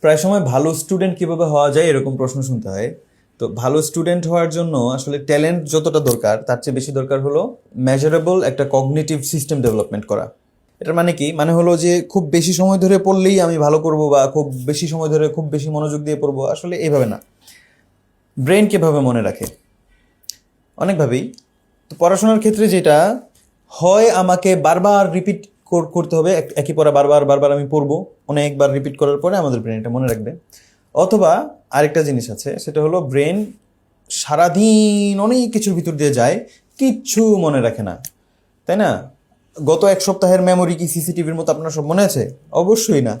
প্রায় সময় ভালো স্টুডেন্ট কিভাবে হওয়া যায় এরকম প্রশ্ন শুনতে হয়। তো ভালো স্টুডেন্ট হওয়ার জন্য আসলে ট্যালেন্ট যতটা দরকার তার চেয়ে বেশি দরকার হলো মেজারেবল একটা কগনিটিভ সিস্টেম ডেভেলপমেন্ট করা। এটার মানে কি? মানে হলো যে খুব বেশি সময় ধরে পড়লেই আমি ভালো করব বা খুব বেশি সময় ধরে খুব বেশি মনোযোগ দিয়ে পড়বো, আসলে এইভাবে না। ব্রেন কিভাবে মনে রাখে? অনেকভাবেই। তো পড়াশোনার ক্ষেত্রে যেটা হয়, আমাকে বারবার রিপিট করতে হবে, একই পড়া বারবার বারবার আমি পড়বো, অনেকবার রিপিট করার পরে আমাদের ব্রেন এটা মনে রাখবে। অথবা আরেকটা জিনিস আছে, সেটা হলো ব্রেন সারাদিন অনেক কিছুর ভিতর দিয়ে যায়, কিচ্ছু মনে রাখে না, তাই না? গত এক সপ্তাহের মেমোরি কি সিসিটিভির মতো আপনার সব মনে আছে? অবশ্যই না।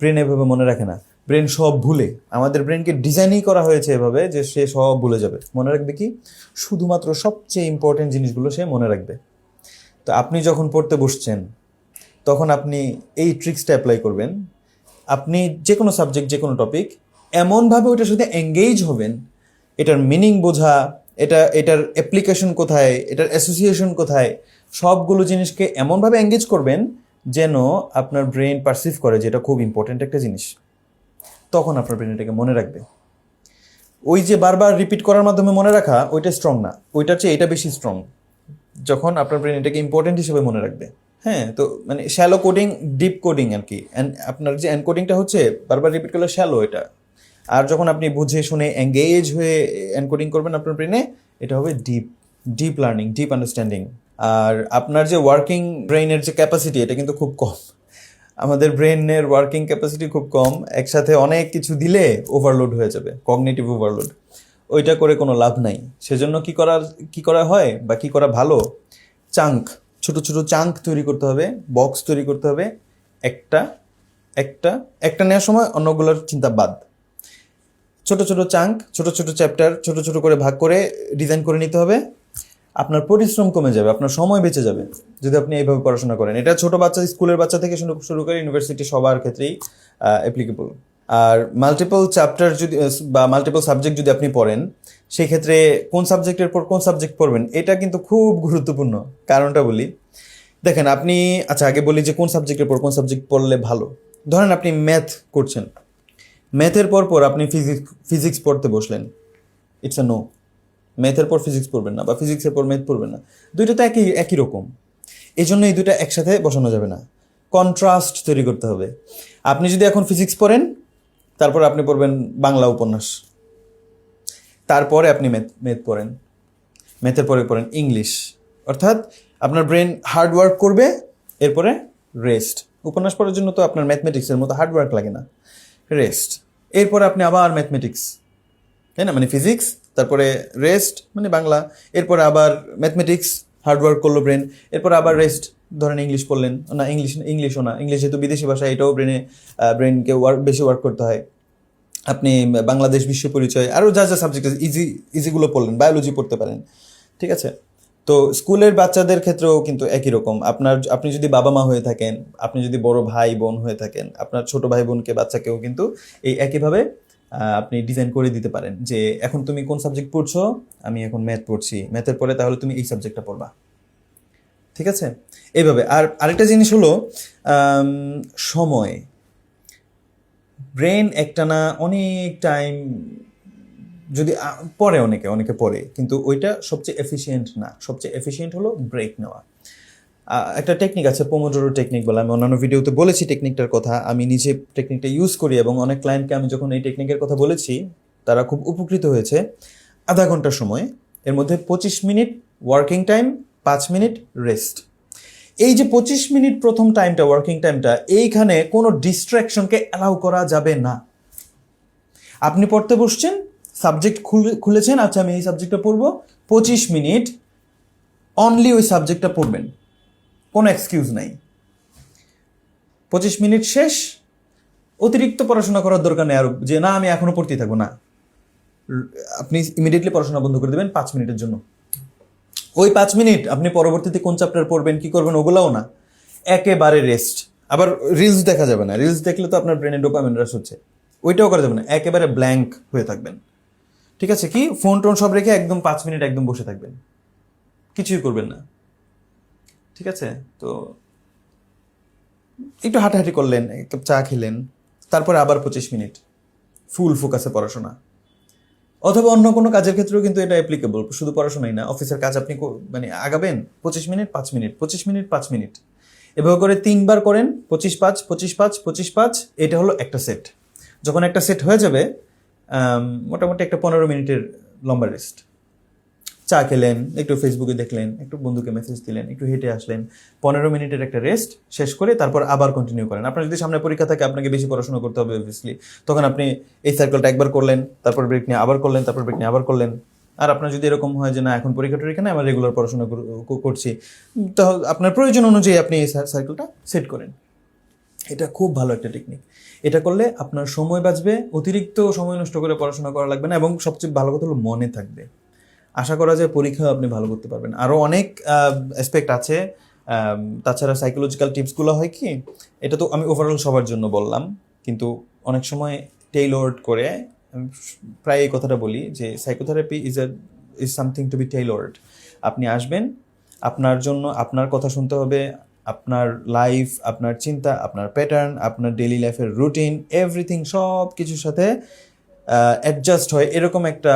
ব্রেন এভাবে মনে রাখে না, ব্রেন সব ভুলে। আমাদের ব্রেনকে ডিজাইনই করা হয়েছে এভাবে যে সে সব ভুলে যাবে। মনে রাখবে কি? শুধুমাত্র সবচেয়ে ইম্পর্টেন্ট জিনিসগুলো সে মনে রাখবে। তো আপনি যখন পড়তে বসছেন তখন আপনি এই ট্রিক্সটা অ্যাপ্লাই করবেন। আপনি যে কোনো সাবজেক্ট, যে কোনো টপিক এমনভাবে ওইটার সাথে এঙ্গেজ হবেন, এটার মিনিং বোঝা, এটার অ্যাপ্লিকেশন কোথায়, এটার অ্যাসোসিয়েশন কোথায়, সবগুলো জিনিসকে এমনভাবে এঙ্গেজ করবেন যেন আপনার ব্রেন পারসিভ করে যে এটা খুব ইম্পর্ট্যান্ট একটা জিনিস। তখন আপনার ব্রেন এটাকে মনে রাখবে। ওই যে বারবার রিপিট করার মাধ্যমে মনে রাখা, ওইটা স্ট্রং না, ওইটার চেয়ে এটা বেশি স্ট্রং। যখন আপনার ব্রেন এটাকে ইম্পর্টেন্ট হিসেবে মনে রাখবে। হ্যাঁ, তো মানে শ্যালো কোডিং, ডিপ কোডিং আর কি। আপনার যে এনকোডিংটা হচ্ছে বারবার রিপিট করলে শ্যালো এটা। আর যখন আপনি বুঝে শুনে এঙ্গেজ হয়ে এনকোডিং করবেন আপনার ব্রেনে, এটা হবে deep, deep learning, deep understanding. আর আপনার যে ওয়ার্কিং ব্রেইনের যে ক্যাপাসিটি, এটা কিন্তু খুব কম। আমাদের ব্রেনের ওয়ার্কিং ক্যাপাসিটি খুব কম, একসাথে অনেক কিছু দিলে ওভারলোড হয়ে যাবে, কগনিটিভ ওভারলোড। ওইটা করে কোনো লাভ নাই। সেজন্য কি করা হয় বা কি করা ভালো, চাঙ্ক, ছোট ছোট চাঙ্ক তৈরি করতে হবে, বক্স তৈরি করতে হবে। একটা একটা একটা নেওয়ার সময় অন্যগুলোর চিন্তা বাদ। ছোট ছোট চাঙ্ক, ছোট ছোট চ্যাপ্টার, ছোট ছোট করে ভাগ করে ডিজাইন করে নিতে হবে। আপনার পরিশ্রম কমে যাবে, আপনার সময় বেঁচে যাবে যদি আপনি এইভাবে পড়াশোনা করেন। এটা ছোট বাচ্চা, স্কুলের বাচ্চা থেকে শুরু করে ইউনিভার্সিটি সবার ক্ষেত্রেই অ্যাপ্লিকেবল। আর মাল্টিপল চ্যাপ্টার যদি বা মাল্টিপল সাবজেক্ট যদি আপনি পড়েন, সেই ক্ষেত্রে কোন সাবজেক্টের পর কোন সাবজেক্ট পড়বেন এটা কিন্তু খুব গুরুত্বপূর্ণ। কারণটা বলি, দেখেন আপনি, আচ্ছা আগে বলি যে কোন সাবজেক্টের পর কোন সাবজেক্ট পড়লে ভালো। ধরেন আপনি ম্যাথ করছেন, ম্যাথের পর আপনি ফিজিক্স পড়তে বসলেন, ইটস আ নো। ম্যাথের পর ফিজিক্স পড়বেন না, বা ফিজিক্সের পর ম্যাথ পড়বেন না। দুইটা তো একই একই রকম। এই জন্য এই দুইটা একসাথে বসানো যাবে না, কন্ট্রাস্ট তৈরি করতে হবে। আপনি যদি এখন ফিজিক্স পড়েন, তারপর আপনি পড়বেন বাংলা উপন্যাস, তারপরে আপনি ম্যাথ ম্যাথ পড়েন, ম্যাথের পরে পড়েন ইংলিশ। অর্থাৎ আপনার ব্রেন হার্ড ওয়ার্ক করবে, এরপরে রেস্ট। উপন্যাস পড়ার জন্য তো আপনার ম্যাথমেটিক্সের মতো হার্ড ওয়ার্ক লাগে না, রেস্ট। এরপরে আপনি আবার ম্যাথমেটিক্স, তাই না, মানে ফিজিক্স, তারপরে রেস্ট মানে বাংলা, এরপরে আবার ম্যাথমেটিক্স, হার্ডওয়ার্ক করলো ব্রেন, এরপর আবার রেস্ট। ধরেন ইংলিশ পড়লেন না, ইংলিশও না, ইংলিশ যেহেতু বিদেশি ভাষা, এটাও ব্রেনকে বেশি ওয়ার্ক করতে হয়। আপনি বাংলাদেশ, বিশ্ব পরিচয়, আরও যা যা সাবজেক্ট আছে ইজিগুলো পড়লেন, বায়োলজি পড়তে পারেন, ঠিক আছে? তো স্কুলের বাচ্চাদের ক্ষেত্রেও কিন্তু একই রকম। আপনি যদি বাবা মা হয়ে থাকেন, আপনি যদি বড় ভাই বোন হয়ে থাকেন, আপনার ছোট ভাই বোনকে, বাচ্চাকেও কিন্তু এই একইভাবে আপনি ডিজাইন করে দিতে পারেন যে এখন তুমি কোন সাবজেক্ট পড়ছো, আমি এখন ম্যাথ পড়ছি, ম্যাথের পরে তাহলে তুমি এই সাবজেক্টটা পড়বা, ঠিক আছে? এইভাবে। আর আরেকটা জিনিস হলো সময়। ব্রেন একটানা অনেক টাইম যদি পড়ে, অনেকে অনেকে পড়ে, কিন্তু ওইটা সবচেয়ে এফিসিয়েন্ট না। সবচেয়ে এফিসিয়েন্ট হলো ব্রেক নেওয়া। একটা টেকনিক আছে, পোমোডোরো টেকনিক বলে। আমি অন্যান্য ভিডিওতে বলেছি টেকনিকটার কথা, আমি নিজে টেকনিকটা ইউজ করি এবং অনেক ক্লায়েন্টকে আমি যখন এই টেকনিকের কথা বলেছি তারা খুব উপকৃত হয়েছে। আধা ঘন্টার সময়, এর মধ্যে 25 minute working time, 5 minute rest. এই যে 25 মিনিট প্রথম টাইমটা, ওয়ার্কিং টাইমটা, এইখানে কোনো ডিস্ট্র্যাকশনকে অ্যালাউ করা যাবে না। আপনি পড়তে বসছেন, সাবজেক্ট খুলেছেন, আচ্ছা আমি এই সাবজেক্টটা পড়বো, 25 মিনিট অনলি ওই সাবজেক্টটা পড়বেন, কোনো এক্সকিউজ নাই। 25 মিনিট শেষ, অতিরিক্ত পড়াশোনা করার দরকার নেই আর, যে না আমি এখনো পড়তেই থাকবো না। আপনি ইমিডিয়েটলি পড়াশোনা বন্ধ করে দেবেন 5 মিনিটের জন্য। ওই 5 মিনিট আপনি পরবর্তীতে কোন চ্যাপ্টার পড়বেন, কি করবেন, ওগুলাও না, একেবারে রেস্ট। আবার রিলস দেখা যাবে না, রিলস দেখলে তো আপনার ব্রেনে ডোপামিন রাশ হচ্ছে, ওইটাও করা যাবে না। একেবারে ব্ল্যাঙ্ক হয়ে থাকবেন, ঠিক আছে? কি ফোন টোন সব রেখে একদম 5 মিনিট একদম বসে থাকবেন, কিছুই করবেন না, ঠিক আছে? তো একটু হাঁটাহাঁটি করলেন, এক কাপ চা খেলেন, তারপরে আবার 25 মিনিট ফুল ফোকাসে পড়াশোনা। অথবা অন্য কোনো কাজের ক্ষেত্রেও কিন্তু এটা অ্যাপ্লিকেবল, শুধু পড়াশোনাই না, অফিসের কাজ আপনি মানে আগাবেন 25 মিনিট 5 মিনিট 25 মিনিট 5 মিনিট, এভাবে করে 3বার করেন, 25-5 25-5 25-5, এটা হলো একটা সেট। যখন একটা সেট হয়ে যাবে মোটামুটি একটা 15 মিনিটের লম্বা রেস্ট, চা খেলেন, একটু ফেসবুকে দেখলেন, একটু বন্ধুকে মেসেজ দিলেন, একটু হেঁটে আসলেন, 15 মিনিটের একটা রেস্ট শেষ করে তারপর আবার কন্টিনিউ করেন। আপনার যদি সামনে পরীক্ষা থাকে, আপনাকে বেশি পড়াশোনা করতে হবে অবভিয়াসলি, তখন আপনি এই সার্কেলটা একবার করলেন, তারপর ব্রেক নিয়ে আবার করলেন, তারপর ব্রেক নিয়ে আবার করলেন। আর আপনার যদি এরকম হয় যে না এখন পরীক্ষা টরীক্ষা না, আমার রেগুলার পড়াশোনা করছি, তাহলে আপনার প্রয়োজন অনুযায়ী আপনি এই সার্কেলটা সেট করেন। এটা খুব ভালো একটা টেকনিক। এটা করলে আপনার সময় বাঁচবে, অতিরিক্ত সময় নষ্ট করে পড়াশোনা করা লাগবে না, এবং সবচেয়ে ভালো কথা হলো মনে থাকবে। আশা করা যায় পরীক্ষাও আপনি ভালো করতে পারবেন। আরও অনেক অ্যাসপেক্ট আছে। তাছাড়া সাইকোলজিক্যাল টিপসগুলো হয় কি, এটা তো আমি ওভারঅল সবার জন্য বললাম, কিন্তু অনেক সময় টেইলর্ড করে, আমি প্রায় এই কথাটা বলি যে psychotherapy is something to be tailored. আপনি আসবেন, আপনার জন্য আপনার কথা শুনতে হবে, আপনার লাইফ, আপনার চিন্তা, আপনার প্যাটার্ন, আপনার ডেইলি লাইফের রুটিন, এভরিথিং সব কিছুর সাথে অ্যাডজাস্ট হয় এরকম একটা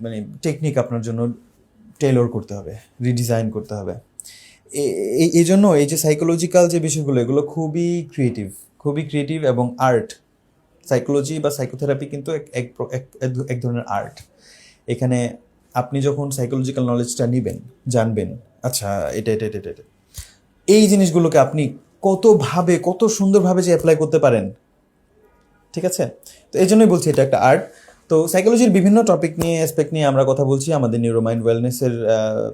মানে টেকনিক আপনার জন্য টেইলর করতে হবে, রিডিজাইন করতে হবে। এই জন্য এই যে সাইকোলজিক্যাল যে বিষয়গুলো, এগুলো খুবই ক্রিয়েটিভ এবং আর্ট। সাইকোলজি বা সাইকোথেরাপি কিন্তু এক ধরনের আর্ট। এখানে আপনি যখন সাইকোলজিক্যাল নলেজটা নেবেন, জানবেন আচ্ছা এটা এটা এটা এটা, এই জিনিসগুলোকে আপনি কত সুন্দরভাবে যে অ্যাপ্লাই করতে পারেন, ঠিক আছে? তো এই জন্যই বলছি এটা একটা আর্ট। তো সাইকোলজির বিভিন্ন টপিক নিয়ে, অ্যাসপেক্ট নিয়ে আমরা কথা বলছি আমাদের নিউরোমাইন্ড ওয়েলনেসের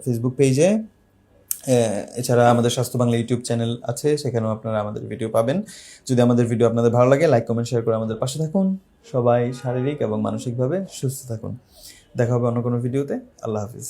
ফেসবুক পেজে। এছাড়া আমাদের স্বাস্থ্য বাংলা ইউটিউব চ্যানেল আছে, সেখানেও আপনারা আমাদের ভিডিও পাবেন। যদি আমাদের ভিডিও আপনাদের ভালো লাগে, লাইক কমেন্ট শেয়ার করে আমাদের পাশে থাকুন। সবাই শারীরিক এবং মানসিকভাবে সুস্থ থাকুন। দেখা হবে অন্য কোনো ভিডিওতে। আল্লাহ হাফিজ।